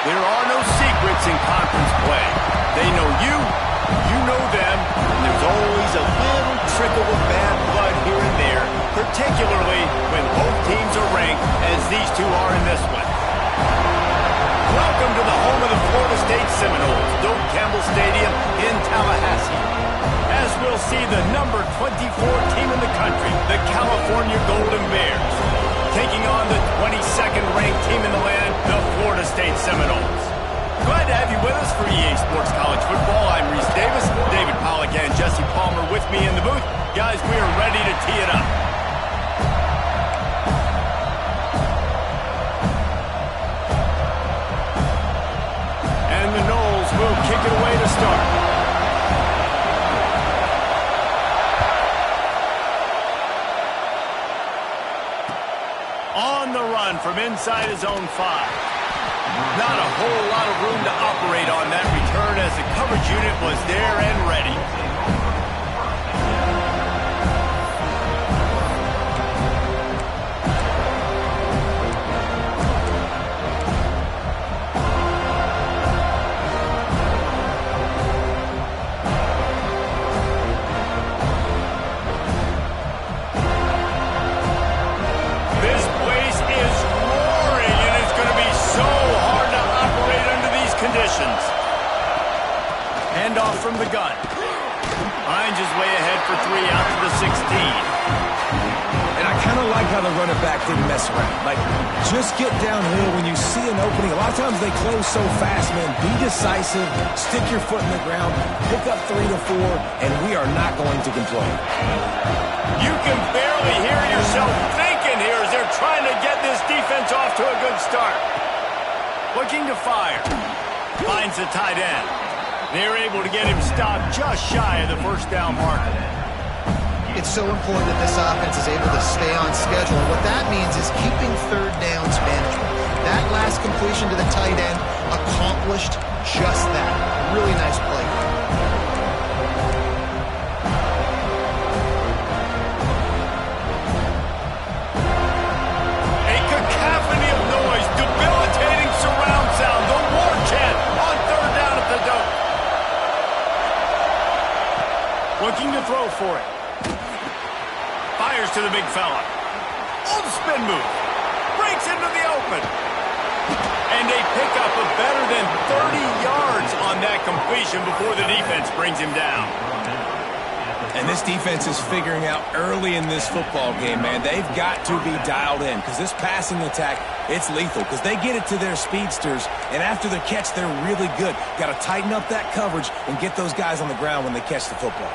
There are no secrets in conference play. They know you, you know them, and there's always a little trickle of bad blood here and there, particularly when both teams are ranked as these two are in this one. Welcome to the home of the Florida State Seminoles, Doak Campbell Stadium in Tallahassee. As we'll see the number 24 team in the country, the California Golden Bears, taking on the 22nd ranked team in the land, the Florida State Seminoles. Glad to have you with us for EA Sports College Football. I'm Reese Davis, David Pollack and Jesse Palmer with me in the booth. Guys, we are ready to tee it up. And the Noles will kick it away to start. On the run from inside his own 5. Not a whole lot of room to operate on that return as the coverage unit was there and ready. This place is roaring, and it's going to be so hard to operate under these conditions. Handoff from the gun. Finds his way ahead for 3 out to the 16. And I kind of like how the running back didn't mess around. Like, just get downhill when you see an opening. A lot of times they close so fast, man. Be decisive, stick your foot in the ground, pick up 3 to 4, and we are not going to complain. You can barely hear yourself thinking here as they're trying to get this defense off to a good start. Looking to fire. Finds the tight end. They're able to get him stopped just shy of the first down marker. It's so important that this offense is able to stay on schedule. And what that means is keeping third downs manageable. That last completion to the tight end accomplished just that. Really nice play. A cacophony of noise, debilitating surround sound, the war chant on third down at the Doak. Looking to throw for it. Fires to the big fella. On the spin move. Breaks into the open. And a pickup of better than 30 yards on that completion before the defense brings him down. And this defense is figuring out early in this football game, man. They've got to be dialed in because this passing attack, it's lethal because they get it to their speedsters, and after the catch, they're really good. Got to tighten up that coverage and get those guys on the ground when they catch the football.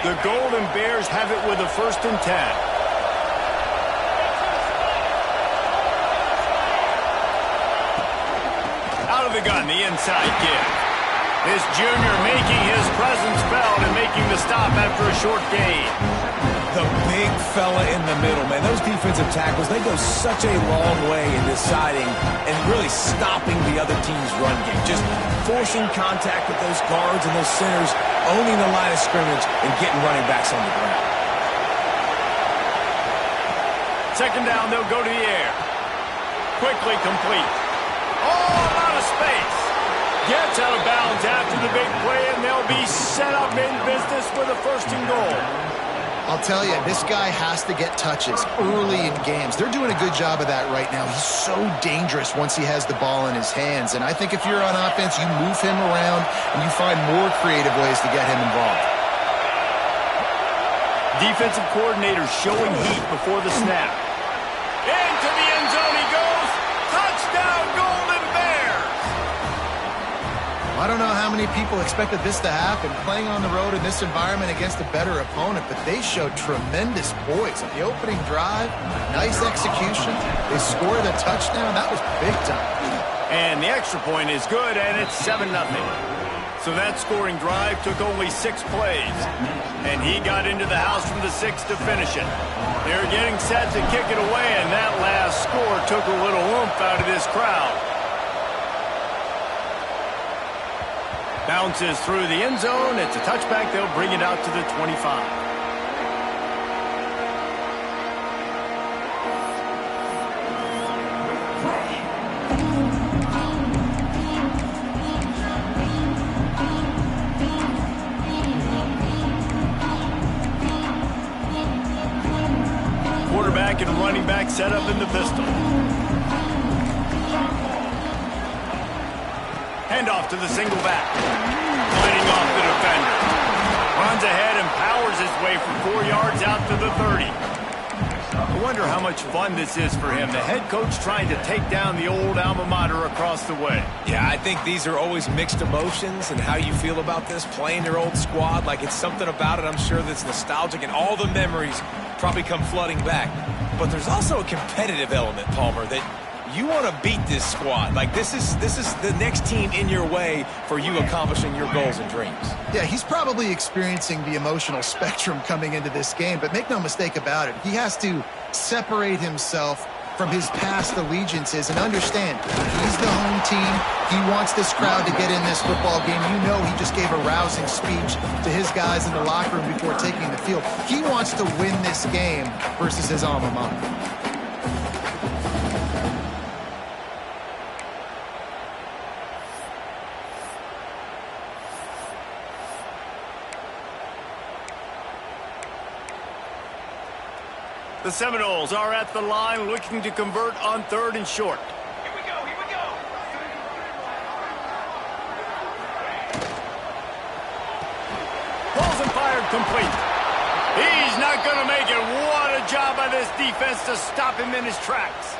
The Golden Bears have it with a 1st and 10. Out of the gun, the inside give. This junior making his presence felt and making the stop after a short gain. The big fella in the middle, man. Those defensive tackles, they go such a long way in deciding and really stopping the other team's run game. Just forcing contact with those guards and those centers, owning the line of scrimmage, and getting running backs on the ground. 2nd down, they'll go to the air. Quickly complete. All out of space. Gets out of bounds after the big play, and they'll be set up in business with a 1st and goal. I'll tell you, this guy has to get touches early in games. They're doing a good job of that right now. He's so dangerous once he has the ball in his hands. And I think if you're on offense, you move him around and you find more creative ways to get him involved. Defensive coordinator showing heat before the snap. Into the end zone he goes. Touchdown, Golden Bears! I don't know how many people expected this to happen, playing on the road in this environment against a better opponent, but they showed tremendous poise. On the opening drive, nice execution. They scored a touchdown. That was big time. And the extra point is good, and it's 7-0. So that scoring drive took only 6 plays. And he got into the house from the 6 to finish it. They're getting set to kick it away, and that last score took a little oomph out of this crowd. Bounces through the end zone. It's a touchback. They'll bring it out to the 25. Quarterback and running back set up in the pistol. Handoff to the single back. Fighting off the defender. Runs ahead and powers his way for 4 yards out to the 30. I wonder how much fun this is for him. The head coach trying to take down the old alma mater across the way. Yeah, I think these are always mixed emotions and how you feel about this, playing your old squad. Like, it's something about it, I'm sure, that's nostalgic, and all the memories probably come flooding back. But there's also a competitive element, Palmer, that you want to beat this squad. Like, this is the next team in your way for you accomplishing your goals and dreams. Yeah, he's probably experiencing the emotional spectrum coming into this game, but make no mistake about it. He has to separate himself from his past allegiances and understand he's the home team. He wants this crowd to get in this football game. You know, he just gave a rousing speech to his guys in the locker room before taking the field. He wants to win this game versus his alma mater. The Seminoles are at the line looking to convert on 3rd and short. Here we go, here we go. Balls and fired complete. He's not going to make it. What a job by this defense to stop him in his tracks.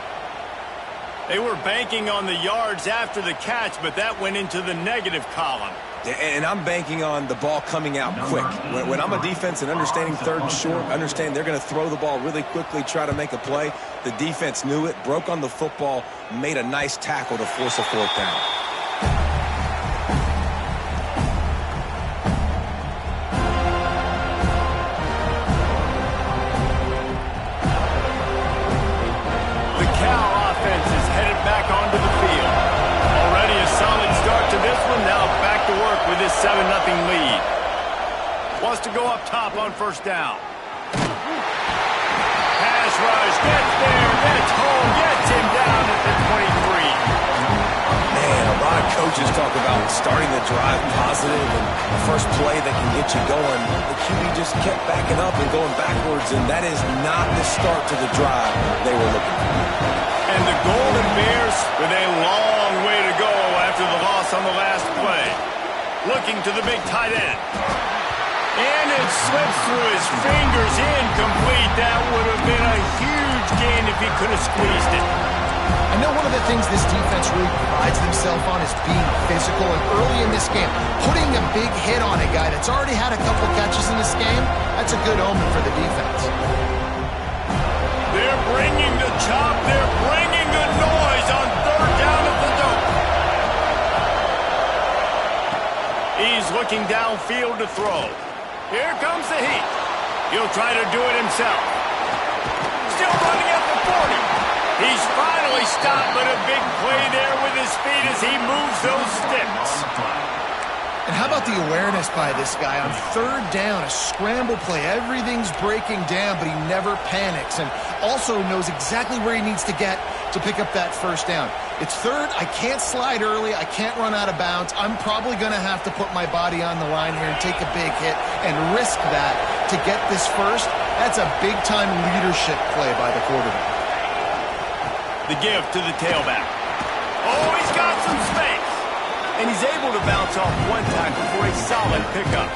They were banking on the yards after the catch, but that went into the negative column. And I'm banking on the ball coming out quick. When I'm a defense and understanding 3rd and short, understand they're going to throw the ball really quickly, try to make a play. The defense knew it, broke on the football, made a nice tackle to force a 4th down. The Cal offense is headed back onto the field. Already a solid start to this one. Now back to work with this 7-0 lead. Wants to go up top on 1st down. Pass rush, gets there, gets home, gets him down at the 23. Man, a lot of coaches talk about starting the drive positive and the first play that can get you going. The QB just kept backing up and going backwards, and that is not the start to the drive they were looking for. And the Golden Bears with a long way to go after the loss on the last play. Looking to the big tight end. And it slips through his fingers, incomplete. That would have been a huge gain if he could have squeezed it. I know one of the things this defense really prides themselves on is being physical, and early in this game, putting a big hit on a guy that's already had a couple catches in this game, that's a good omen for the defense. They're bringing the chop, they're bringing the noise on 3rd down at the dope. He's looking downfield to throw. Here comes the heat. He'll try to do it himself. Still running at the 40. He's finally stopped, but a big play there with his feet as he moves those sticks. And how about the awareness by this guy on 3rd down, a scramble play. Everything's breaking down, but he never panics and also knows exactly where he needs to get to pick up that 1st down. It's 3rd. I can't slide early. I can't run out of bounds. I'm probably going to have to put my body on the line here and take a big hit and risk that to get this 1st. That's a big-time leadership play by the quarterback. The give to the tailback. Oh, he's got some space. And he's able to bounce off one tackle for a solid pickup.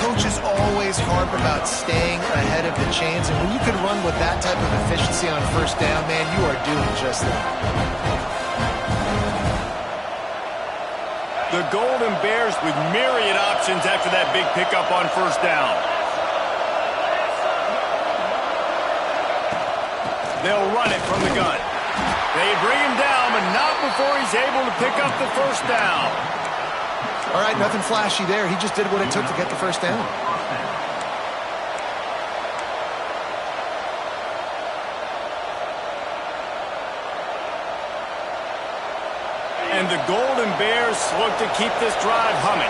Coaches always harp about staying ahead of the chains, and when you can run with that type of efficiency on 1st down, man, you are doing just that. The Golden Bears with myriad options after that big pickup on 1st down. They'll run it from the gun. They bring him down, but not before he's able to pick up the 1st down. All right, nothing flashy there. He just did what it took to get the 1st down. And And the Golden Bears look to keep this drive humming.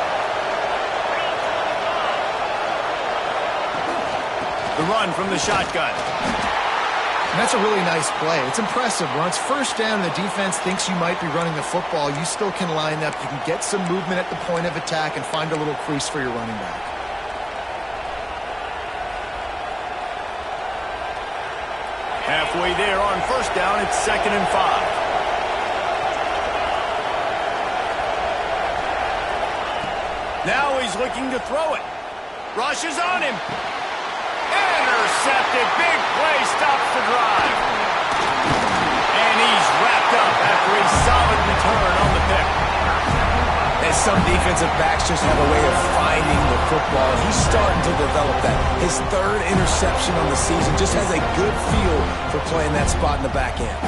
The run from the shotgun. And that's a really nice play. It's impressive. When it's first down and the defense thinks you might be running the football, you still can line up. You can get some movement at the point of attack and find a little crease for your running back. Halfway there on first down, it's 2nd and 5. Now he's looking to throw it. Rush is on him. Intercepted. Big play stops the drive. And he's wrapped up after a solid return on the pick. And some defensive backs just have a way of finding the football. He's starting to develop that. His 3rd interception on the season just has a good feel for playing that spot in the back end.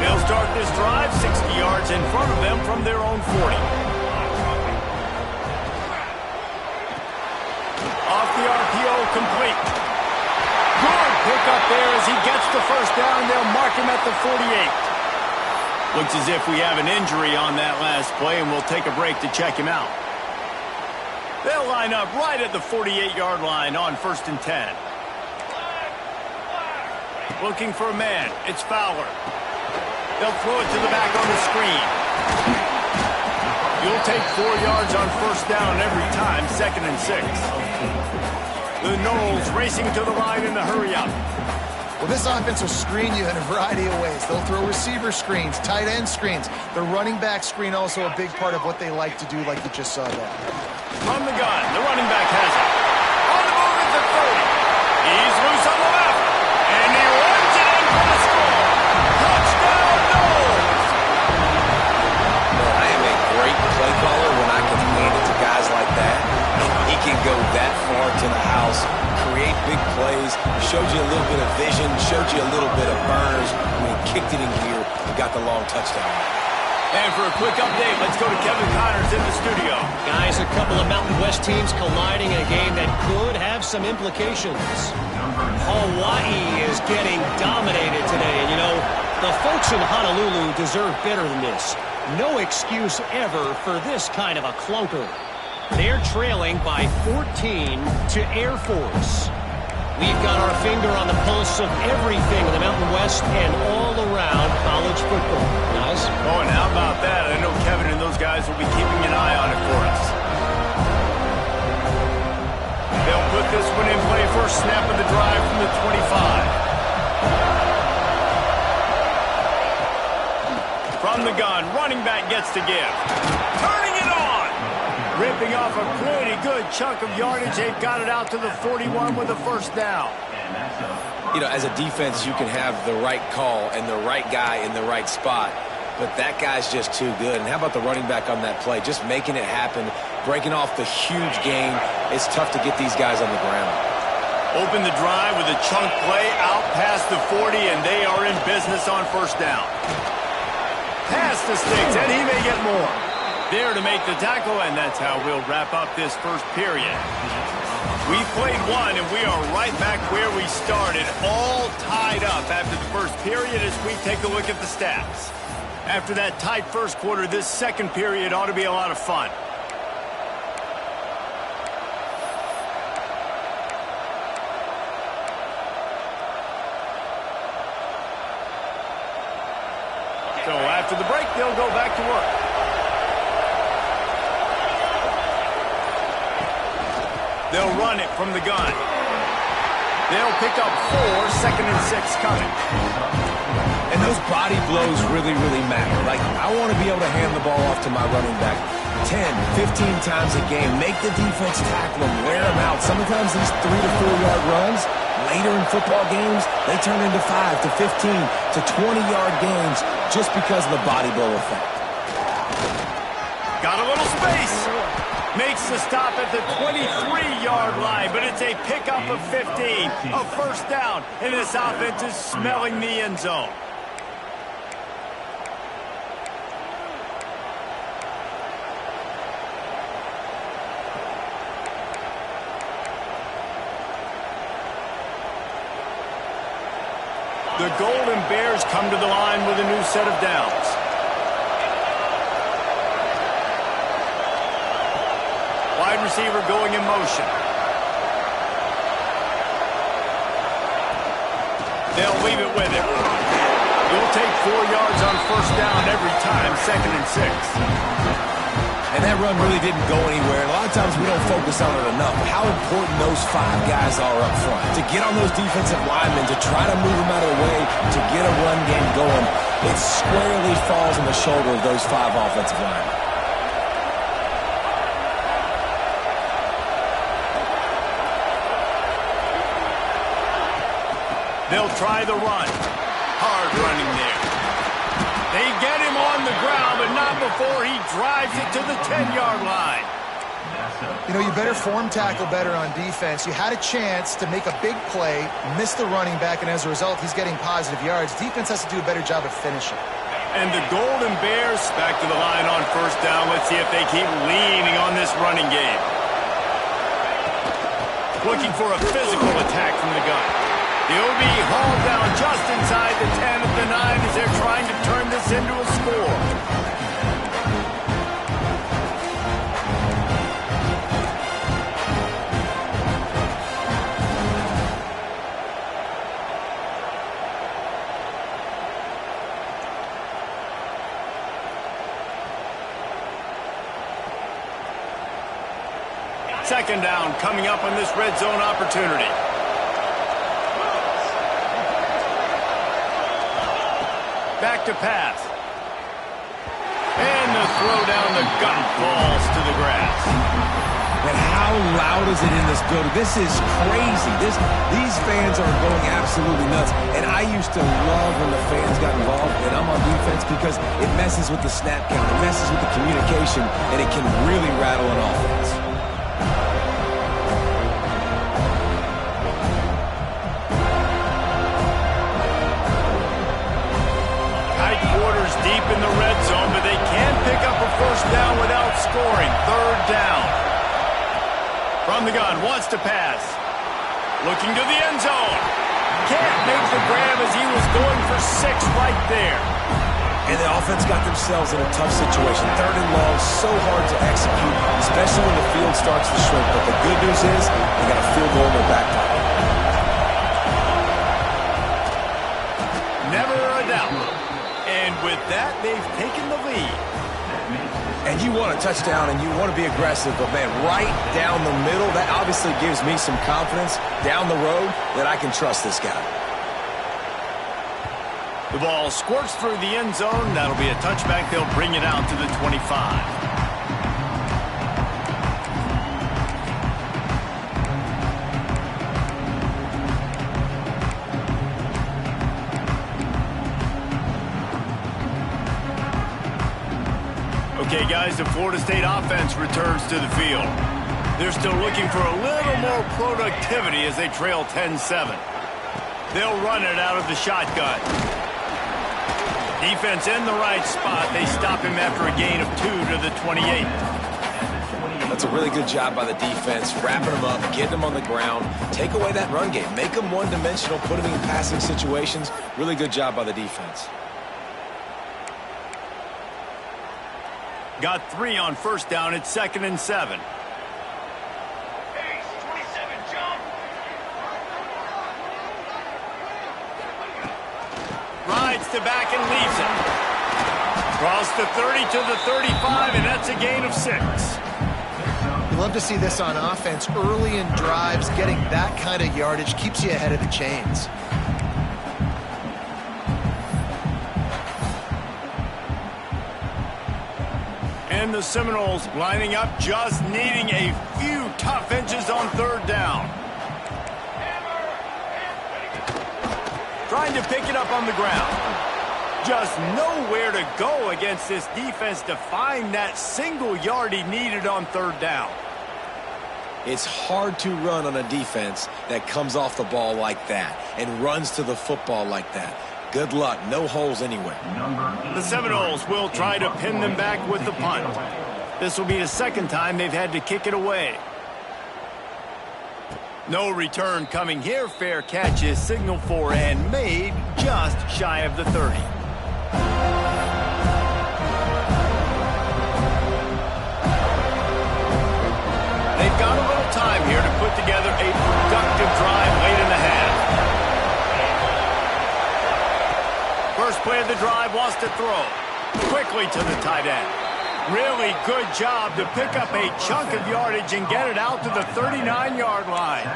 They'll start this drive 60 yards in front of them from their own 40. Off the RPO, complete. Good pick up there as he gets the first down. They'll mark him at the 48. Looks as if we have an injury on that last play, and we'll take a break to check him out. They'll line up right at the 48-yard line on 1st and 10. Looking for a man. It's Fowler. They'll throw it to the back on the screen. You'll take 4 yards on first down every time, 2nd and 6. The Knowles racing to the line in the hurry-up. Well, this offense will screen you in a variety of ways. They'll throw receiver screens, tight end screens. The running back screen also a big part of what they like to do, like you just saw there. From the gun, the running back has it. On the move at the 30. He's loose on the left. And he runs it in for the score. Touchdown, Knowles! Well, I am a great play caller when I can hand it to guys like that. He can go that far to the house, create big plays, showed you a little bit of vision, showed you a little bit of burners. When he kicked it in gear and got the long touchdown. And for a quick update, let's go to Kevin Connors in the studio. Guys, a couple of Mountain West teams colliding in a game that could have some implications. Hawaii is getting dominated today, and you know, the folks in Honolulu deserve better than this. No excuse ever for this kind of a clunker. They're trailing by 14 to Air Force. We've got our finger on the pulse of everything in the Mountain West and all around college football. Guys? Oh, and how about that? I know Kevin and those guys will be keeping an eye on it for us. They'll put this one in play. First snap of the drive from the 25. From the gun, running back gets to give. Turning it on! Ripping off a pretty good chunk of yardage. They've got it out to the 41 with a first down. You know, as a defense, you can have the right call and the right guy in the right spot, but that guy's just too good. And how about the running back on that play? Just making it happen, breaking off the huge gain. It's tough to get these guys on the ground. Open the drive with a chunk play out past the 40, and they are in business on first down. Past the sticks, and he may get more. There to make the tackle, and that's how we'll wrap up this first period. We played one, and we are right back where we started, all tied up after the first period as we take a look at the stats. After that tight first quarter, this second period ought to be a lot of fun. So after the break, they'll go back to work. They'll run it from the gun. They'll pick up 4, 2nd and 6 coming. And those body blows really, really matter. Like, I want to be able to hand the ball off to my running back 10, 15 times a game. Make the defense tackle them, wear them out. Sometimes these 3 to 4 yard runs, later in football games, they turn into 5 to 15 to 20-yard gains just because of the body blow effect. Got a little space. Makes the stop at the 23-yard line, but it's a pickup of 15. A first down, and this offense is smelling the end zone. The Golden Bears come to the line with a new set of downs. wide receiver going in motion. They'll leave it with him. He'll take 4 yards on first down every time, 2nd and 6. And that run really didn't go anywhere. And a lot of times we don't focus on it enough. How important those 5 guys are up front. To get on those defensive linemen, to try to move them out of the way, to get a run game going, it squarely falls on the shoulder of those 5 offensive linemen. They'll try the run. Hard running there. They get him on the ground, but not before he drives it to the 10-yard line. You know, you better form tackle better on defense. You had a chance to make a big play, miss the running back, and as a result, he's getting positive yards. Defense has to do a better job of finishing. And the Golden Bears back to the line on first down. Let's see if they keep leaning on this running game. Looking for a physical attack from the gun. He'll be hauled down just inside the 10 at the 9 as they're trying to turn this into a score. Second down coming up on this red zone opportunity. Back to pass. And the throw down the gut falls to the grass. And how loud is it in this building? This is crazy. These fans are going absolutely nuts. And I used to love when the fans got involved, and I'm on defense, because it messes with the snap count, it messes with the communication, and it can really rattle an offense. Deep in the red zone, but they can pick up a first down without scoring. Third down. From the gun, wants to pass. Looking to the end zone. Can't make the grab as he was going for 6 right there. And the offense got themselves in a tough situation. 3rd and long, so hard to execute, especially when the field starts to shrink. But the good news is they got a field goal in their back pocket. Never a doubt. And with that, they've taken the lead. And you want a touchdown and you want to be aggressive, but man, right down the middle, that obviously gives me some confidence down the road that I can trust this guy. The ball squirts through the end zone. That'll be a touchback. They'll bring it out to the 25. Okay, guys, the Florida State offense returns to the field. They're still looking for a little more productivity as they trail 10-7. They'll run it out of the shotgun. Defense in the right spot. They stop him after a gain of 2 to the 28. That's a really good job by the defense, wrapping them up, getting them on the ground, take away that run game, make them one-dimensional, put them in passing situations. Really good job by the defense. Got 3 on first down. It's 2nd and 7. Rides to back and leaves it. Cross the 30 to the 35, and that's a gain of 6. You love to see this on offense. Early in drives, getting that kind of yardage keeps you ahead of the chains. And the Seminoles lining up, just needing a few tough inches on 3rd down. Trying to pick it up on the ground. Just nowhere to go against this defense to find that single yard he needed on 3rd down. It's hard to run on a defense that comes off the ball like that and runs to the football like that. Good luck. No holes anywhere. The Seminoles will try to pin them back with the punt. This will be the 2nd time they've had to kick it away. No return coming here. Fair catch is signaled for and made just shy of the 30. play of the drive wants to throw. Quickly to the tight end. Really good job to pick up a chunk of yardage and get it out to the 39-yard line.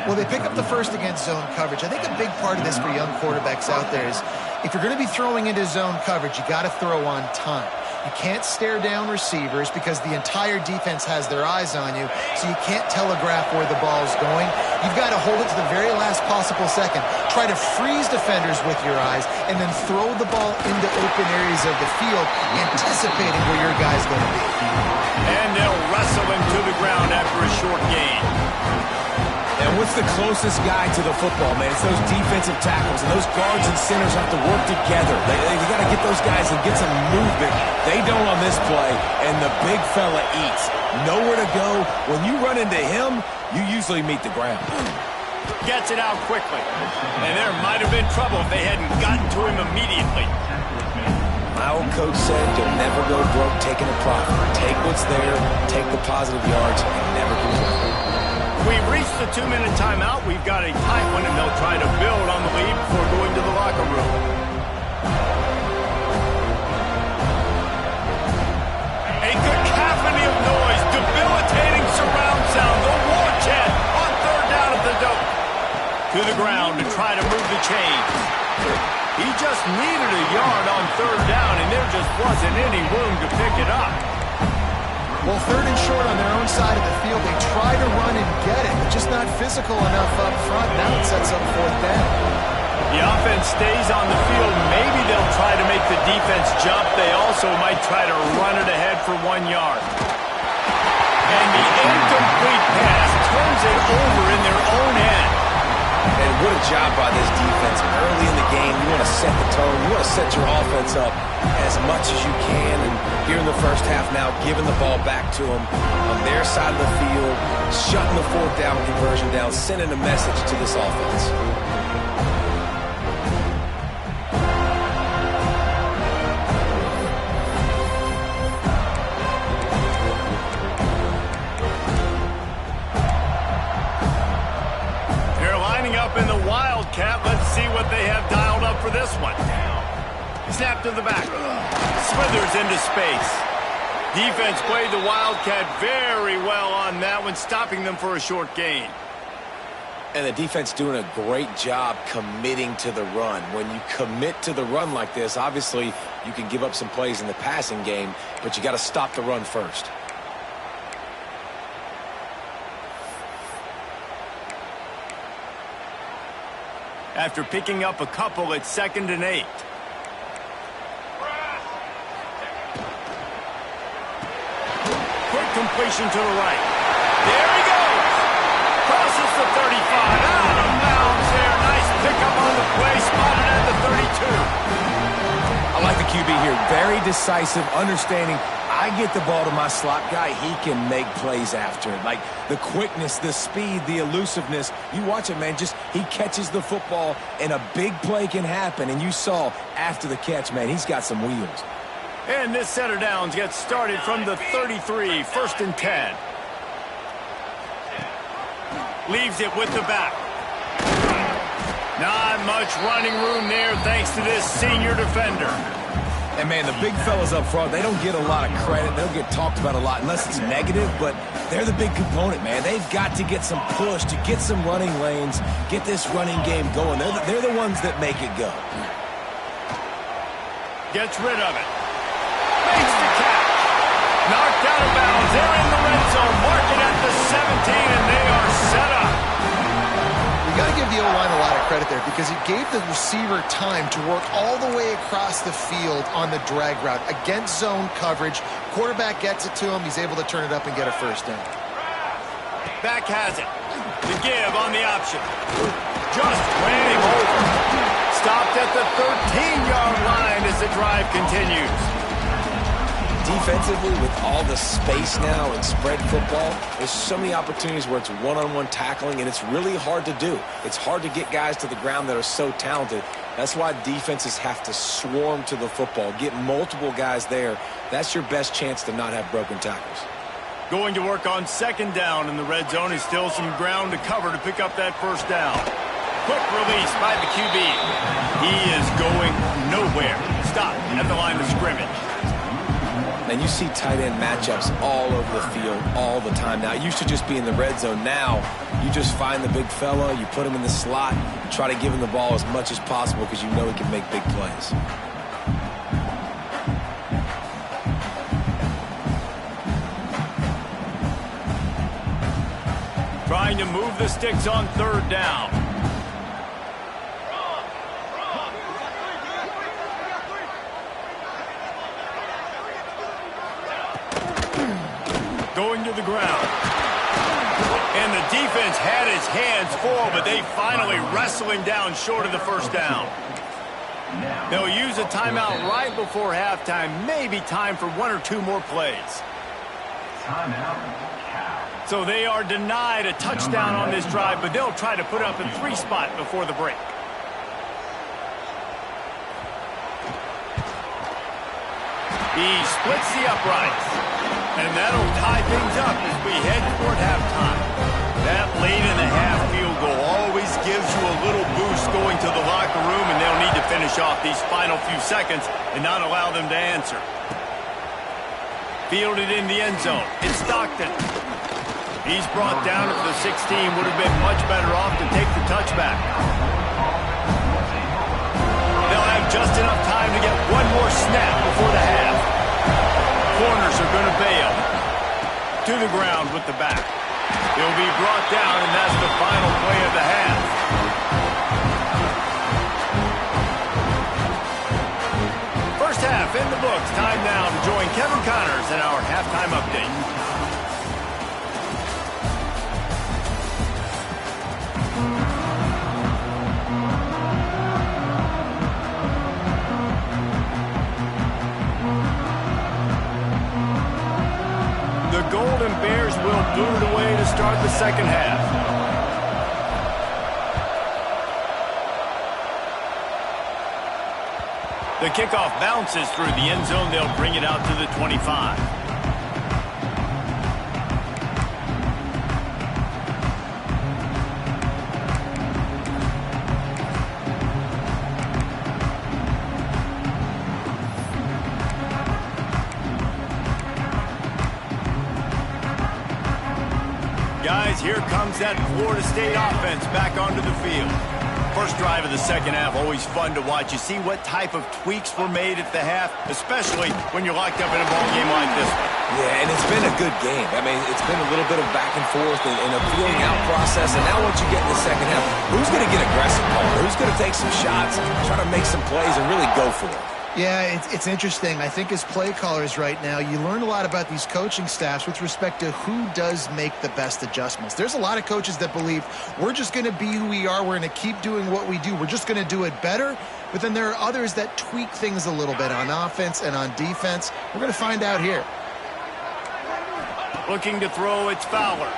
Well, they pick up the first against zone coverage. I think a big part of this for young quarterbacks out there is if you're going to be throwing into zone coverage, you got to throw on time. You can't stare down receivers because the entire defense has their eyes on you, so you can't telegraph where the ball's going. You've got to hold it to the very last possible second. Try to freeze defenders with your eyes, and then throw the ball into open areas of the field, anticipating where your guy's going to be. And they'll wrestle him to the ground after a short gain. And what's the closest guy to the football, man? It's those defensive tackles, and those guards and centers have to work together. They got to get those guys and get some movement. They don't on this play, and the big fella eats. Nowhere to go. When you run into him, you usually meet the ground. Gets it out quickly. And there might have been trouble if they hadn't gotten to him immediately. My old coach said you'll never go broke taking a profit. Take what's there, take the positive yards, and never complain. We've reached the 2-minute timeout. We've got a tight one, and they'll try to build on the lead before going to the locker room. A cacophony of noise, debilitating surround sound. The war chant on third down at the dope. To the ground to try to move the chains. He just needed a yard on third down, and there just wasn't any room to pick it up. Well, third and short on their own side of the field. They try to run and get it, but just not physical enough up front. Now it sets up fourth down. The offense stays on the field. Maybe they'll try to make the defense jump. They also might try to run it ahead for 1 yard. And the incomplete pass turns it over in their own end. And what a job by this defense. Early in the game, you want to set the tone. You want to set your offense up as much as you can. And here in the first half now, giving the ball back to them on their side of the field, shutting the fourth down conversion down, sending a message to this offense. In the Wildcat, let's see what they have dialed up for this one. Snap to the back. Smithers into space. Defense played the Wildcat very well on that one, stopping them for a short gain. And the defense doing a great job committing to the run. When you commit to the run like this, obviously you can give up some plays in the passing game, but you got to stop the run first. After picking up a couple, it's 2nd and 8. Quick completion to the right. There he goes. Crosses the 35. Out of bounds there. Nice pickup on the play. Spotted at the 32. I like the QB here. Very decisive, understanding. I get the ball to my slot guy, he can make plays after it. Like the quickness, the speed, the elusiveness. You watch it, man. Just he catches the football, and a big play can happen. And you saw after the catch, man, he's got some wheels. And this set of downs gets started from the 33, 1st and 10. Leaves it with the back. Not much running room there thanks to this senior defender. And, man, the big fellas up front, they don't get a lot of credit. They don't get talked about a lot unless it's negative, but they're the big component, man. They've got to get some push, to get some running lanes, get this running game going. They're the ones that make it go. Gets rid of it. Makes the catch. Knocked out of bounds. They're in the red zone. Mark it at the 17, and they are set up. You got to give the O-line a lot of credit there because it gave the receiver time to work all the way across the field on the drag route against zone coverage. Quarterback gets it to him. He's able to turn it up and get a first down. Back has it. The give on the option. Just ran him over. Stopped at the 13-yard line as the drive continues. Defensively, with all the space now and spread football, there's so many opportunities where it's one-on-one tackling, and it's really hard to do. It's hard to get guys to the ground that are so talented. That's why defenses have to swarm to the football, get multiple guys there. That's your best chance to not have broken tackles. Going to work on 2nd down in the red zone is still some ground to cover to pick up that first down. quick release by the QB. He is going nowhere. Stop at the line of scrimmage. And you see tight end matchups all over the field all the time now. It used to just be in the red zone. Now you just find the big fella, you put him in the slot, try to give him the ball as much as possible because you know he can make big plays. Trying to move the sticks on third down. Going to the ground. And the defense had his hands full, but they finally wrestle him down short of the first down. They'll use a timeout right before halftime. Maybe time for one or two more plays. So they are denied a touchdown on this drive, but they'll try to put up a 3-spot before the break. He splits the uprights. And that'll tie things up as we head toward halftime. That late in the half field goal always gives you a little boost going to the locker room, and they'll need to finish off these final few seconds and not allow them to answer. Fielded in the end zone. It's Stockton. He's brought down at the 16. Would have been much better off to take the touchback. They'll have just enough time to get one more snap before the half. Corners are going to bail. To the ground with the back. He'll be brought down, and that's the final play of the half. First half in the books. Time now to join Kevin Connors in our halftime update. The Golden Bears will boot it away to start the second half. The kickoff bounces through the end zone. They'll bring it out to the 25. Guys, here comes that Florida State offense back onto the field. First drive of the second half, always fun to watch. You see what type of tweaks were made at the half, especially when you're locked up in a ball game like this one. Yeah, and it's been a good game. I mean, it's been a little bit of back and forth and a feeling out process. And now once you get in the second half, who's going to get aggressive, Paul? Who's going to take some shots, try to make some plays, and really go for it? Yeah, it's interesting. I think as play callers right now, you learn a lot about these coaching staffs with respect to who does make the best adjustments. There's a lot of coaches that believe we're just going to be who we are. We're going to keep doing what we do. We're just going to do it better. But then there are others that tweak things a little bit on offense and on defense. We're going to find out here. Looking to throw, it's Fowler.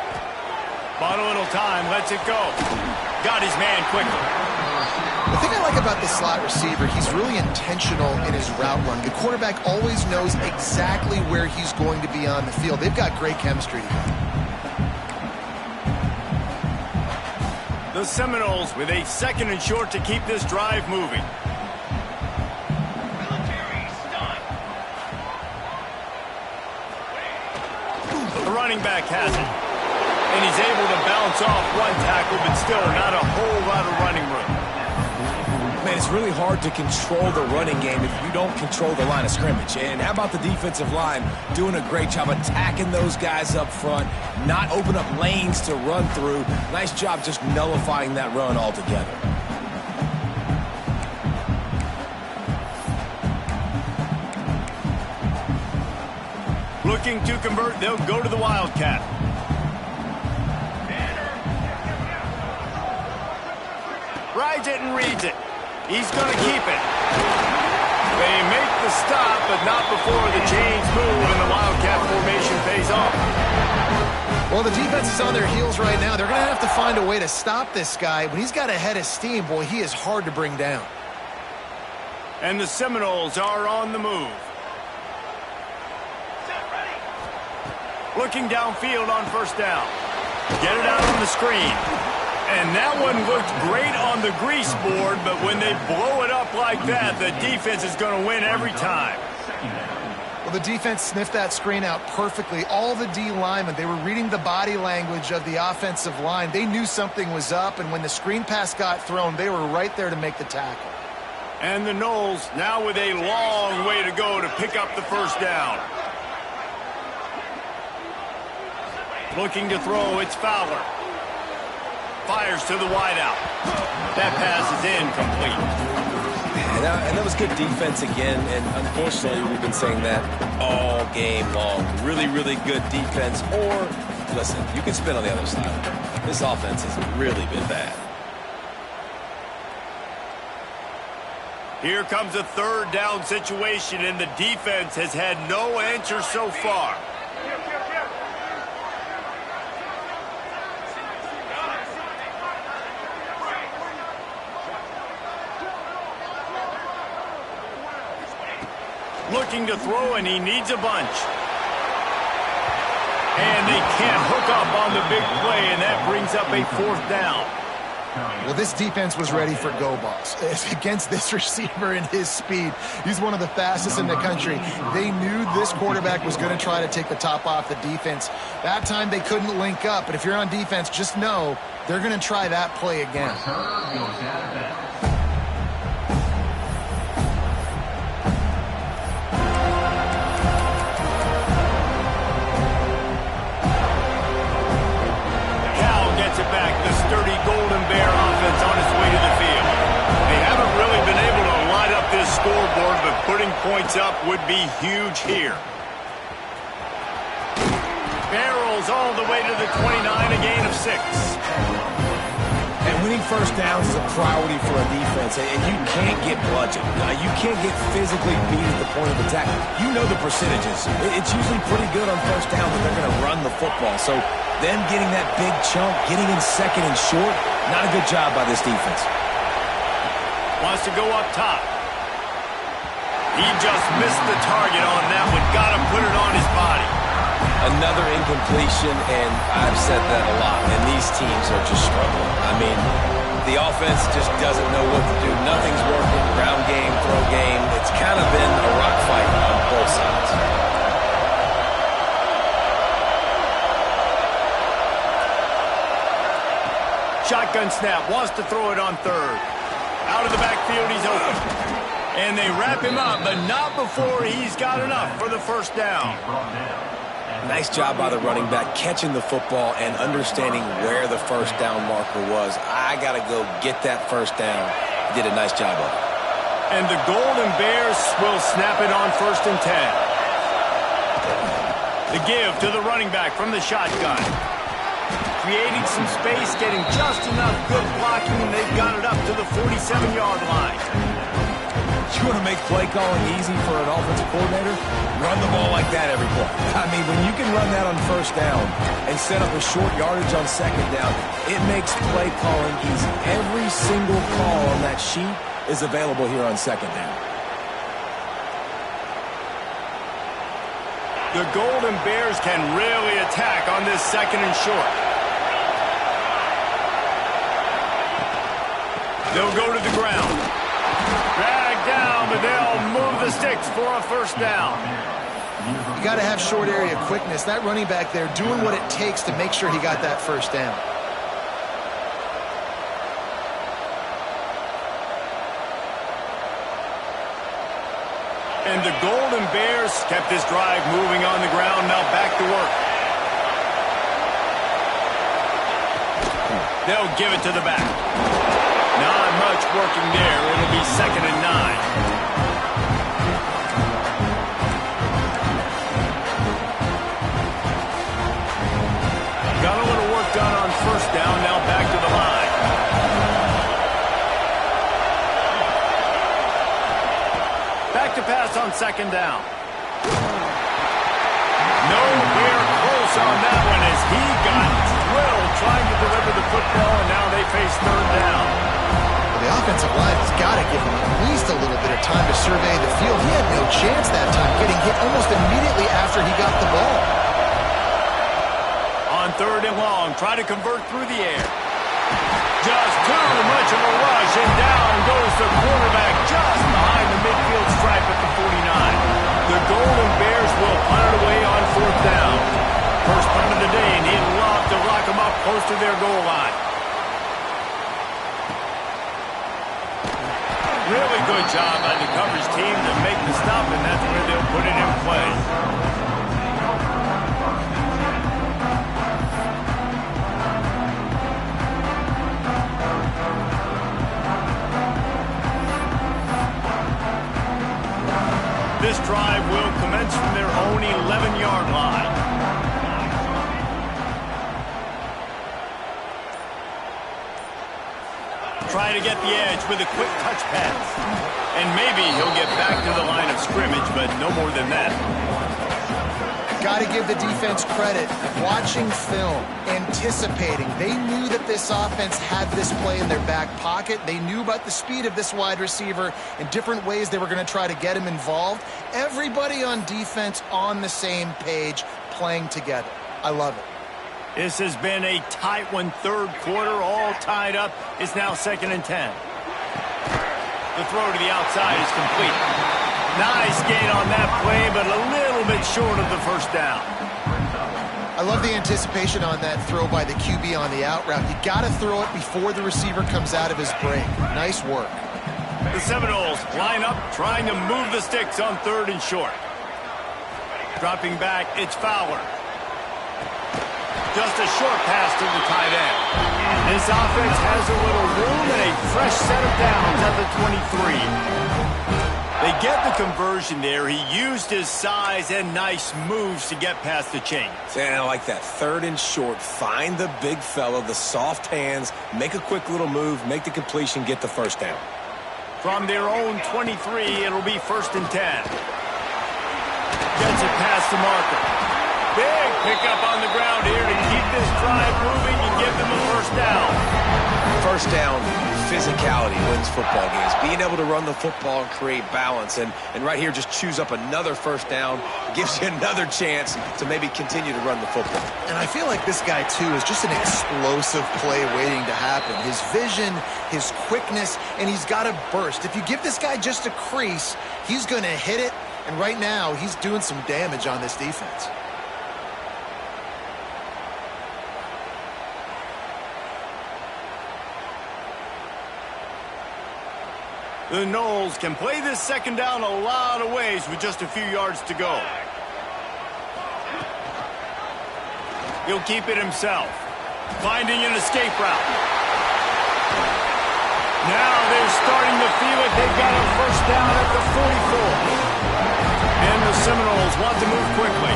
Bought a little time, lets it go. Got his man quickly. The thing I like about the slot receiver, he's really intentional in his route run. The quarterback always knows exactly where he's going to be on the field. They've got great chemistry together. The Seminoles with a second and short to keep this drive moving. The running back has it. And he's able to bounce off one tackle, but still not a whole lot of running room. Man, it's really hard to control the running game if you don't control the line of scrimmage. And how about the defensive line doing a great job attacking those guys up front, not open up lanes to run through. Nice job just nullifying that run altogether. Looking to convert, they'll go to the Wildcat. Rides it and reads it. He's going to keep it. They make the stop, but not before the chains move and the Wildcat formation pays off. Well, the defense is on their heels right now. They're going to have to find a way to stop this guy. When he's got a head of steam, boy, he is hard to bring down. And the Seminoles are on the move. Looking downfield on first down. Get it out on the screen. And that one looked great on the grease board, but when they blow it up like that, the defense is going to win every time. Well, the defense sniffed that screen out perfectly. All the D linemen, they were reading the body language of the offensive line. They knew something was up, and when the screen pass got thrown, they were right there to make the tackle. And the Knowles now with a long way to go to pick up the first down. Looking to throw, it's Fowler. Fires to the wideout. That pass is incomplete. And that was good defense again, and unfortunately we've been saying that all game long. Really, really good defense. Or, listen, you can spin on the other side. This offense has really been bad. Here comes a third down situation, and the defense has had no answer so far. Looking to throw, and he needs a bunch. And they can't hook up on the big play, and that brings up a fourth down. Well, this defense was ready for go balls. Against this receiver and his speed, he's one of the fastest in the country. They knew this quarterback was going to try to take the top off the defense. That time they couldn't link up, but if you're on defense, just know they're going to try that play again. Sturdy Golden Bear offense on its way to the field. They haven't really been able to light up this scoreboard, but putting points up would be huge here. Barrels all the way to the 29, a gain of 6. And winning first downs is a priority for a defense, and you can't get bludgeoned. You can't get physically beat at the point of attack. You know the percentages. It's usually pretty good on first down, but they're going to run the football. So them getting that big chunk, getting in second and short, not a good job by this defense. Wants to go up top. He just missed the target on that one. Got to put it on his body. Another incompletion, and I've said that a lot, and these teams are just struggling. I mean, the offense just doesn't know what to do. Nothing's working. Ground game, throw game. It's kind of been a rock fight on both sides. Shotgun snap, wants to throw it on third. Out of the backfield, he's open. And they wrap him up, but not before he's got enough for the first down. Nice job by the running back, catching the football and understanding where the first down marker was. I got to go get that first down. He did a nice job of it. And the Golden Bears will snap it on 1st and 10. The give to the running back from the shotgun. Creating some space, getting just enough good blocking, and they've got it up to the 47-yard line. You want to make play calling easy for an offensive coordinator? Run the ball like that every play. I mean, when you can run that on first down and set up a short yardage on second down, it makes play calling easy. Every single call on that sheet is available here on second down. The Golden Bears can really attack on this second and short. They'll go to the ground. Drag down, but they'll move the sticks for a first down. You got to have short area quickness. That running back there doing what it takes to make sure he got that first down. And the Golden Bears kept this drive moving on the ground. Now back to work. They'll give it to the back. Not much working there. It'll be 2nd and 9. Got a little work done on first down. Now back to the line. Back to pass on 2nd down. Nowhere close on that one as he got drilled trying to deliver the football, and now they face 3rd down. The offensive line has got to give him at least a little bit of time to survey the field. He had no chance that time, getting hit almost immediately after he got the ball. On 3rd and long, try to convert through the air. Just too much of a rush, and down goes the quarterback just behind the midfield stripe at the 49. The Golden Bears will punt it away on 4th down. First punt of the day, and he'd love to lock them up close to their goal line. Really good job by the coverage team to make the stop, and that's where they'll put it in play. This drive will commence from their own 11-yard line. Try to get the edge with a quick touch pass. And maybe he'll get back to the line of scrimmage, but no more than that. Got to give the defense credit. Watching film, anticipating. They knew that this offense had this play in their back pocket. They knew about the speed of this wide receiver and different ways they were going to try to get him involved. Everybody on defense on the same page, playing together. I love it. This has been a tight one, third quarter, all tied up. It's now 2nd and 10. The throw to the outside is complete. Nice gain on that play, but a little bit short of the first down. I love the anticipation on that throw by the QB on the out route. You got to throw it before the receiver comes out of his break. Nice work. The Seminoles line up, trying to move the sticks on 3rd and short. Dropping back, it's Fowler. Just a short pass to the tight end. This offense has a little room and a fresh set of downs at the 23. They get the conversion there. He used his size and nice moves to get past the chains. And I like that. 3rd and short. Find the big fella, the soft hands, make a quick little move, make the completion, get the first down. From their own 23, it'll be 1st and 10. Gets it past the marker. Big pickup on the ground here to keep this drive moving and give them a first down. First down, physicality wins football games. Being able to run the football and create balance. And right here, just choose up another first down. Gives you another chance to maybe continue to run the football. And I feel like this guy, too, is just an explosive play waiting to happen. His vision, his quickness, and he's got a burst. If you give this guy just a crease, he's going to hit it. And right now, he's doing some damage on this defense. The Noles can play this 2nd down a lot of ways with just a few yards to go. He'll keep it himself, finding an escape route. Now they're starting to feel it. They've got a first down at the 44. And the Seminoles want to move quickly.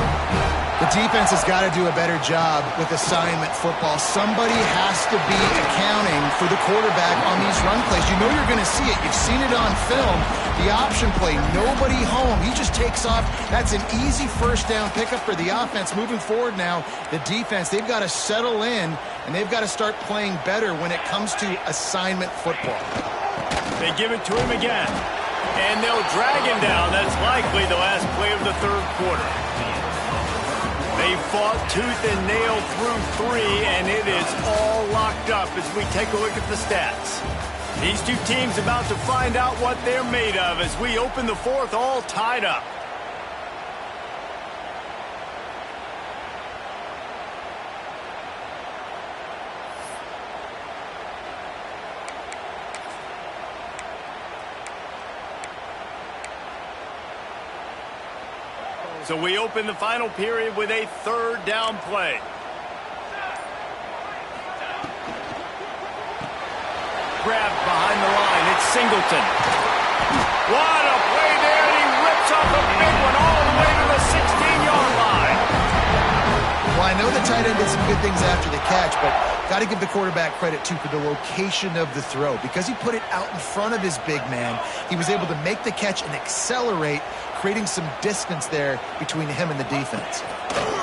The defense has got to do a better job with assignment football. Somebody has to be accounting for the quarterback on these run plays. You know you're going to see it. You've seen it on film. The option play, nobody home. He just takes off. That's an easy first down pickup for the offense. Moving forward now, the defense, they've got to settle in, and they've got to start playing better when it comes to assignment football. They give it to him again, and they'll drag him down. That's likely the last play of the third quarter. They fought tooth and nail through 3, and it is all locked up as we take a look at the stats. These two teams about to find out what they're made of as we open the 4th, all tied up. So we open the final period with a 3rd down play. Grabbed behind the line. It's Singleton. What a play there, and he rips off a big one all the way to the 16-yard line. Well, I know the tight end did some good things after the catch, but got to give the quarterback credit, too, for the location of the throw. Because he put it out in front of his big man, he was able to make the catch and accelerate, creating some distance there between him and the defense.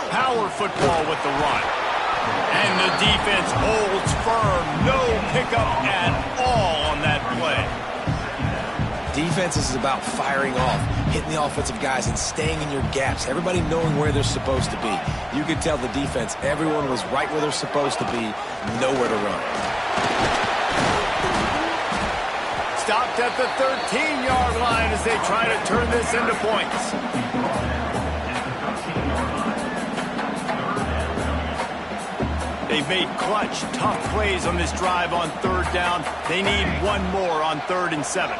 Power football with the run. And the defense holds firm. No pickup at all on that play. Defense is about firing off, hitting the offensive guys and staying in your gaps. Everybody knowing where they're supposed to be. You could tell the defense, everyone was right where they're supposed to be, nowhere to run. stopped at the 13-yard line as they try to turn this into points. They've made clutch, tough plays on this drive on third down. They need one more on 3rd and 7.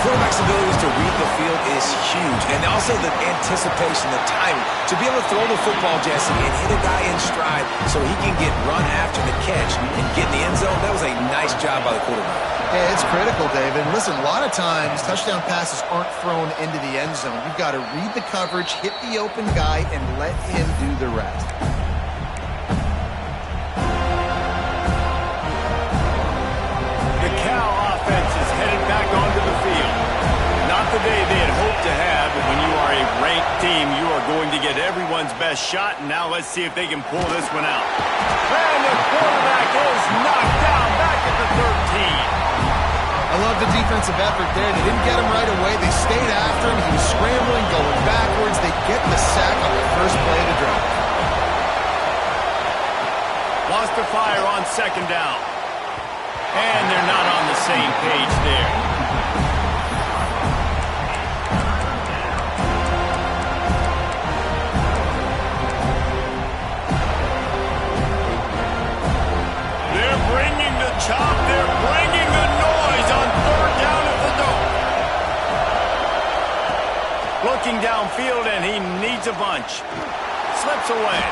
Quarterback's abilities to read the field is huge, and also the anticipation, the timing. To be able to throw the football, Jesse, and hit a guy in stride so he can get run after the catch and get in the end zone, that was a nice job by the quarterback. Yeah, it's critical, David. Listen, a lot of times, touchdown passes aren't thrown into the end zone. You've got to read the coverage, hit the open guy, and let him do the rest. The Cal offense is headed back onto the field. Not the day they had hoped to have, but when you are a ranked team, you are going to get everyone's best shot, and now let's see if they can pull this one out. And the quarterback is knocked down back at the 13. I love the defensive effort there. They didn't get him right away. They stayed after him. He was scrambling, going backwards. They get the sack on the first play of the drive. Lost the fire on 2nd down. And they're not on the same page there. They're bringing the chop. They're bringing the noise on 3rd down at the dome. Looking downfield, and he needs a bunch. Slips away.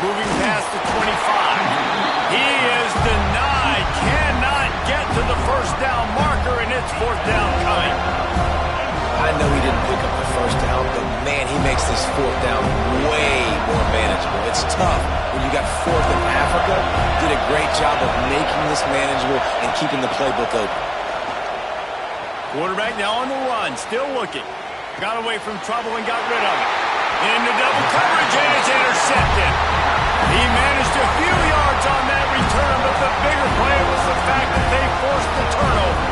Moving past the 25. He is denied. Cannot get to the 1st down marker, and it's 4th down coming. I know he didn't pick up the 1st down, but, man, he makes this 4th down way more manageable. It's tough when you got 4th in Africa. Did a great job of making this manageable and keeping the playbook open. Quarterback now on the run, still looking. Got away from trouble and got rid of it. Into double coverage, and it's intercepted. He managed a few yards on that return, but the bigger play was the fact that they forced the turnover.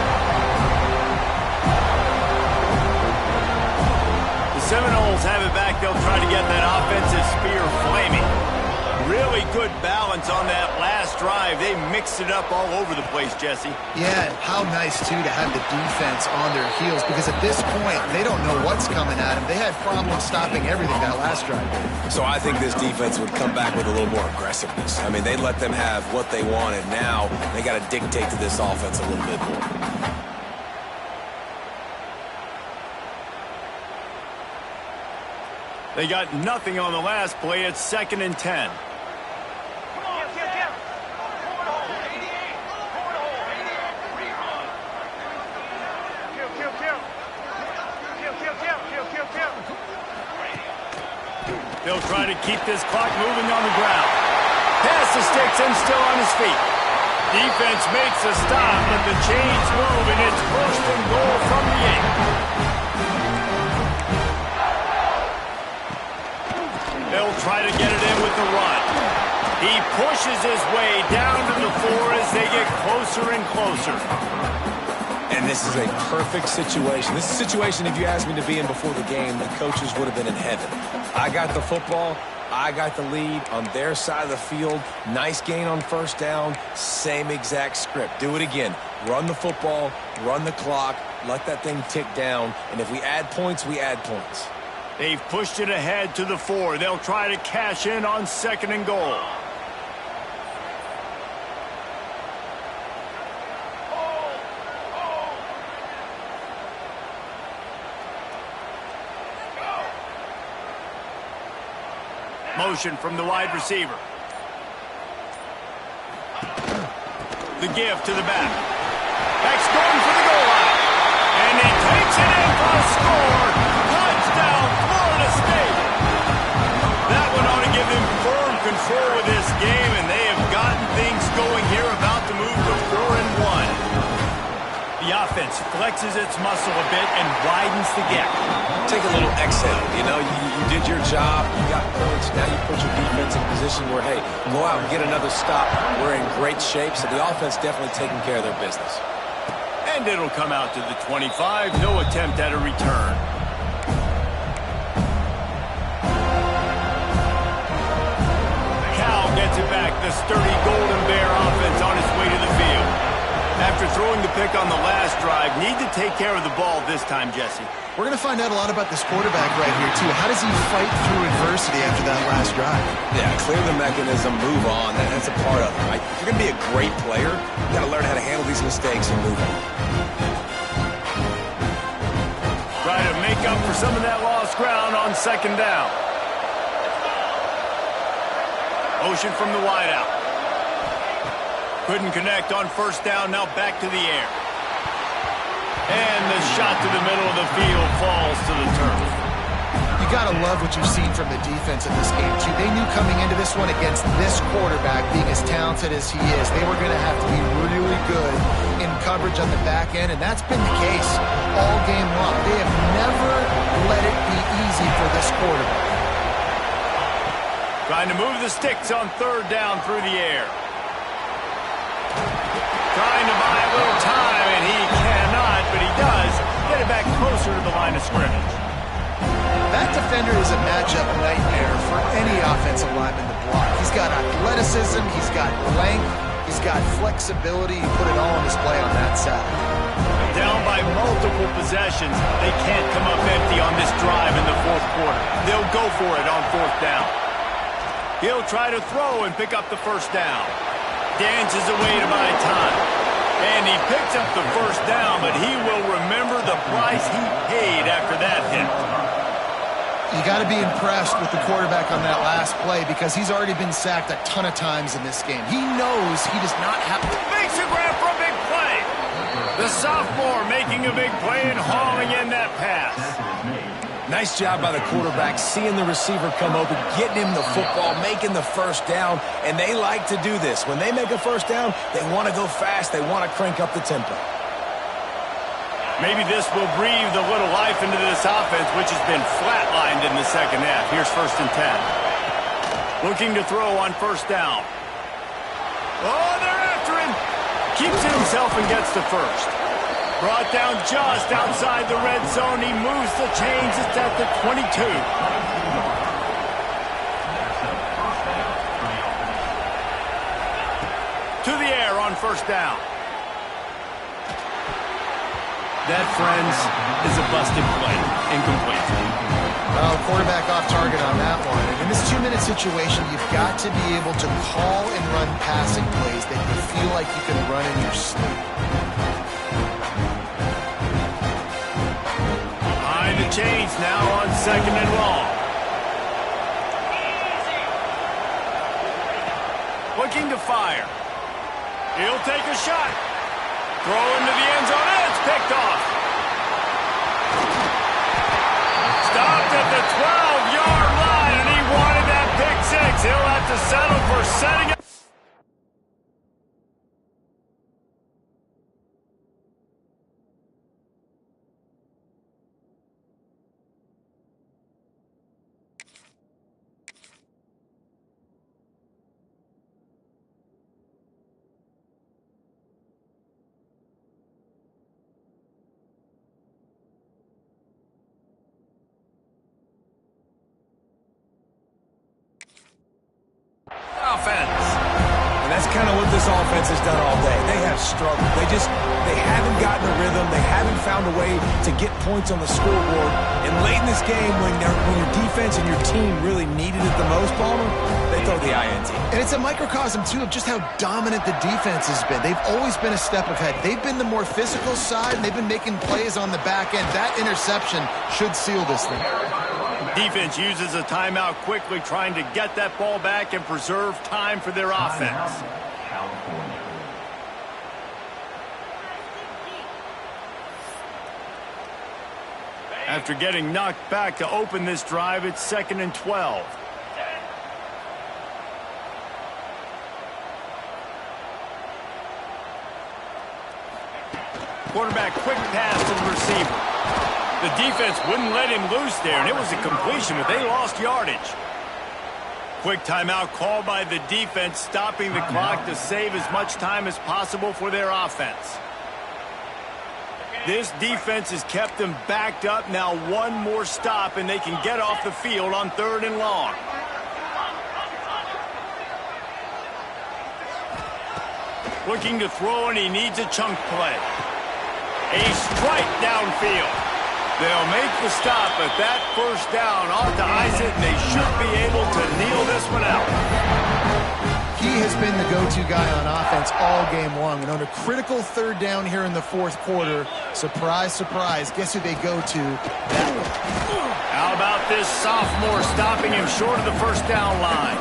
The Seminoles have it back. They'll try to get that offensive spear flaming. Really good balance on that last drive. They mixed it up all over the place, Jesse. Yeah, and how nice, too, to have the defense on their heels, because at this point, they don't know what's coming at them. They had problems stopping everything that last drive. So I think this defense would come back with a little more aggressiveness. I mean, they let them have what they wanted. Now they got to dictate to this offense a little bit more. They got nothing on the last play. It's 2nd and 10. They'll try to keep this clock moving on the ground. Pass the sticks and still on his feet. Defense makes a stop, but the chains move, and it's 1st and goal from the 8. They'll try to get it in with the run. He pushes his way down to the 4 as they get closer and closer. And this is a perfect situation. This is a situation, if you asked me to be in before the game, the coaches would have been in heaven. I got the football. I got the lead on their side of the field. Nice gain on 1st down. Same exact script. Do it again. Run the football, run the clock, let that thing tick down. And if we add points, we add points. They've pushed it ahead to the 4. They'll try to cash in on 2nd and goal. Motion from the wide receiver. The give to the back. Back's going for the goal line. And he takes it in for a score. Touchdown, Florida State. That one ought to give them firm control of this game, and they have gotten things going here, about to move to 4-1. The offense flexes its muscle a bit and widens the gap. Take a little exhale. You know, you did your job. You got points. Now you put your defense in a position where, hey, go out and get another stop. We're in great shape, so the offense definitely taking care of their business. And And it'll come out to the 25. No attempt at a return. Cal gets it back. The sturdy Golden Bear offense on its way to the field. After throwing the pick on the last drive, need to take care of the ball this time, Jesse. We're going to find out a lot about this quarterback right here, too. How does he fight through adversity after that last drive? Yeah, clear the mechanism, move on. That's a part of it, right? If you're going to be a great player, you got to learn how to handle these mistakes and move on. Try to make up for some of that lost ground on second down. Motion from the wideout. Couldn't connect on first down, now back to the air. And the shot to the middle of the field falls to the turf. You got to love what you've seen from the defense in this game, too. They knew coming into this one against this quarterback, being as talented as he is, they were going to have to be really good in coverage on the back end, and that's been the case all game long. They have never let it be easy for this quarterback. Trying to move the sticks on third down through the air. Trying to buy a little time, and he cannot, but he does get it back closer to the line of scrimmage. That defender is a matchup nightmare for any offensive lineman to block. He's got athleticism, he's got length, he's got flexibility. He put it all on display on that side. Down by multiple possessions, they can't come up empty on this drive in the fourth quarter. They'll go for it on fourth down. He'll try to throw and pick up the first down. Dances away to buy time. And he picks up the first down, but he will remember the price he paid after that hit. You got to be impressed with the quarterback on that last play because he's already been sacked a ton of times in this game. He knows he does not have to. Makes a grab for a big play. The sophomore making a big play and hauling in that pass. Nice job by the quarterback, seeing the receiver come open, getting him the football, making the first down, and they like to do this. When they make a first down, they want to go fast, they want to crank up the tempo. Maybe this will breathe a little life into this offense, which has been flatlined in the second half. Here's 1st and 10. Looking to throw on first down. Oh, they're after him. Keeps it himself and gets the first. Brought down just outside the red zone. He moves the chains. It's at the 22. To the air on first down. That, friends, is a busted play. Incomplete. Well, quarterback off target on that one. And in this 2-minute situation, you've got to be able to call and run passing plays that you feel like you can run in your sleep. Chains now on second and long. Looking to fire. He'll take a shot. Throw into the end zone. And it's picked off. Stopped at the 12-yard line, and he wanted that pick six. He'll have to settle for setting up. Offense. And that's kind of what this offense has done all day. They have struggled. They haven't gotten a rhythm. They haven't found a way to get points on the scoreboard. And late in this game, when your defense and your team really needed it the most, Palmer, they throw the INT. And it's a microcosm, too, of just how dominant the defense has been. They've always been a step ahead. They've been the more physical side, and they've been making plays on the back end. That interception should seal this thing. Defense uses a timeout quickly, trying to get that ball back and preserve time for their offense. After getting knocked back to open this drive, it's 2nd and 12. Quarterback quick pass to the receiver. The defense wouldn't let him loose there, and it was a completion, but they lost yardage. Quick timeout called by the defense, stopping the clock to save as much time as possible for their offense. This defense has kept them backed up. Now one more stop, and they can get off the field on 3rd and long. Looking to throw, and he needs a chunk play. A strike downfield. They'll make the stop, but that first down ought to ice it, and they should be able to kneel this one out. He has been the go-to guy on offense all game long, and on a critical 3rd down here in the 4th quarter, surprise, surprise, guess who they go to? That one. How about this sophomore stopping him short of the first down line?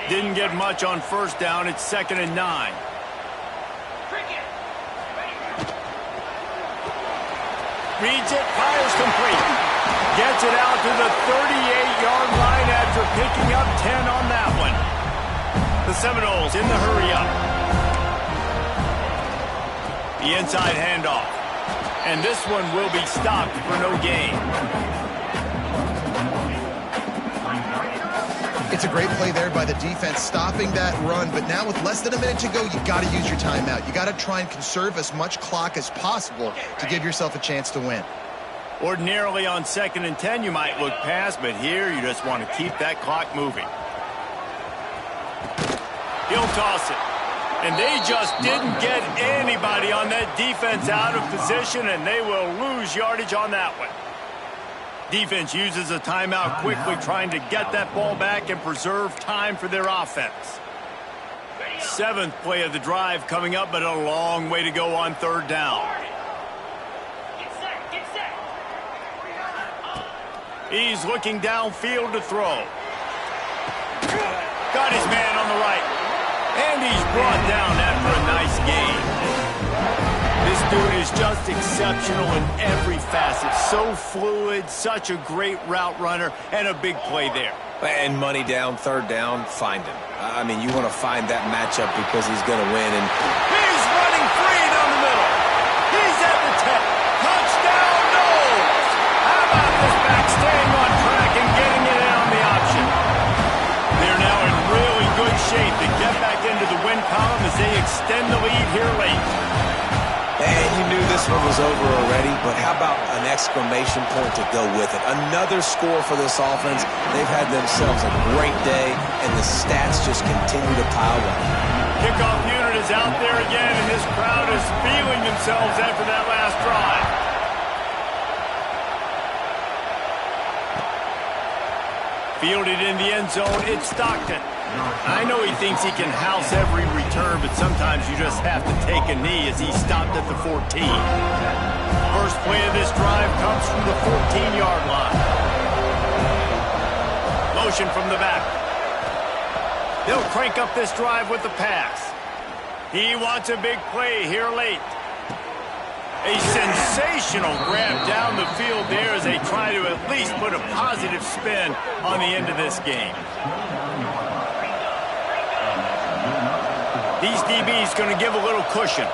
Didn't get much on first down. It's 2nd and 9. Reads it, fires complete. Gets it out to the 38-yard line after picking up 10 on that one. The Seminoles in the hurry-up. The inside handoff. And this one will be stopped for no gain. It's a great play there by the defense, stopping that run. But now with less than a minute to go, you got to use your timeout. You got to try and conserve as much clock as possible to give yourself a chance to win. Ordinarily on 2nd and 10, you might look past, but here you just want to keep that clock moving. He'll toss it. And they just didn't get anybody on that defense out of position, and they will lose yardage on that one. Defense uses a timeout quickly, trying to get that ball back and preserve time for their offense. 7th play of the drive coming up, but a long way to go on 3rd down. He's looking downfield to throw. Got his man on the right. And he's brought down after a nice gain. This dude is just exceptional in every facet. So fluid, such a great route runner, and a big play there. And money down, 3rd down, find him. I mean, you want to find that matchup because he's going to win. And he's running free down the middle. He's at the 10. Touchdown, Knowles. How about this back staying on track and getting it in on the option? They're now in really good shape to get back into the win column as they extend the lead here late. And you knew this one was over already, but how about an exclamation point to go with it? Another score for this offense. They've had themselves a great day, and the stats just continue to pile up. Kickoff unit is out there again, and this crowd is feeling themselves after that last drive. Fielded in the end zone, it's Stockton. I know he thinks he can house every return, but sometimes you just have to take a knee as he stopped at the 14. First play of this drive comes from the 14-yard line. Motion from the back. They'll crank up this drive with the pass. He wants a big play here late. A sensational grab down the field there as they try to at least put a positive spin on the end of this game. These DBs going to give a little cushion.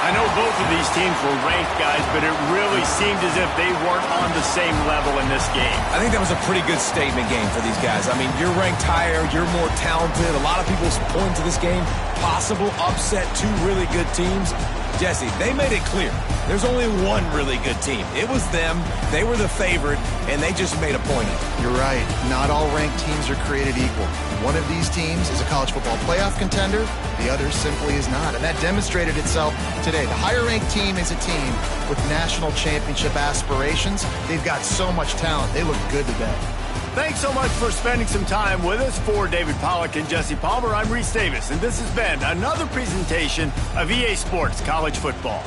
I know both of these teams were ranked, guys, but it really seemed as if they weren't on the same level in this game. I think that was a pretty good statement game for these guys. I mean, you're ranked higher, you're more talented. A lot of people point to this game, possible upset, 2 really good teams. Jesse, they made it clear. There's only one really good team. It was them. They were the favorite, and they just made a point of it. You're right. Not all ranked teams are created equal. One of these teams is a college football playoff contender. The other simply is not. And that demonstrated itself today. The higher-ranked team is a team with national championship aspirations. They've got so much talent. They look good today. Thanks so much for spending some time with us. For David Pollack and Jesse Palmer, I'm Reese Davis, and this has been another presentation of EA Sports College Football.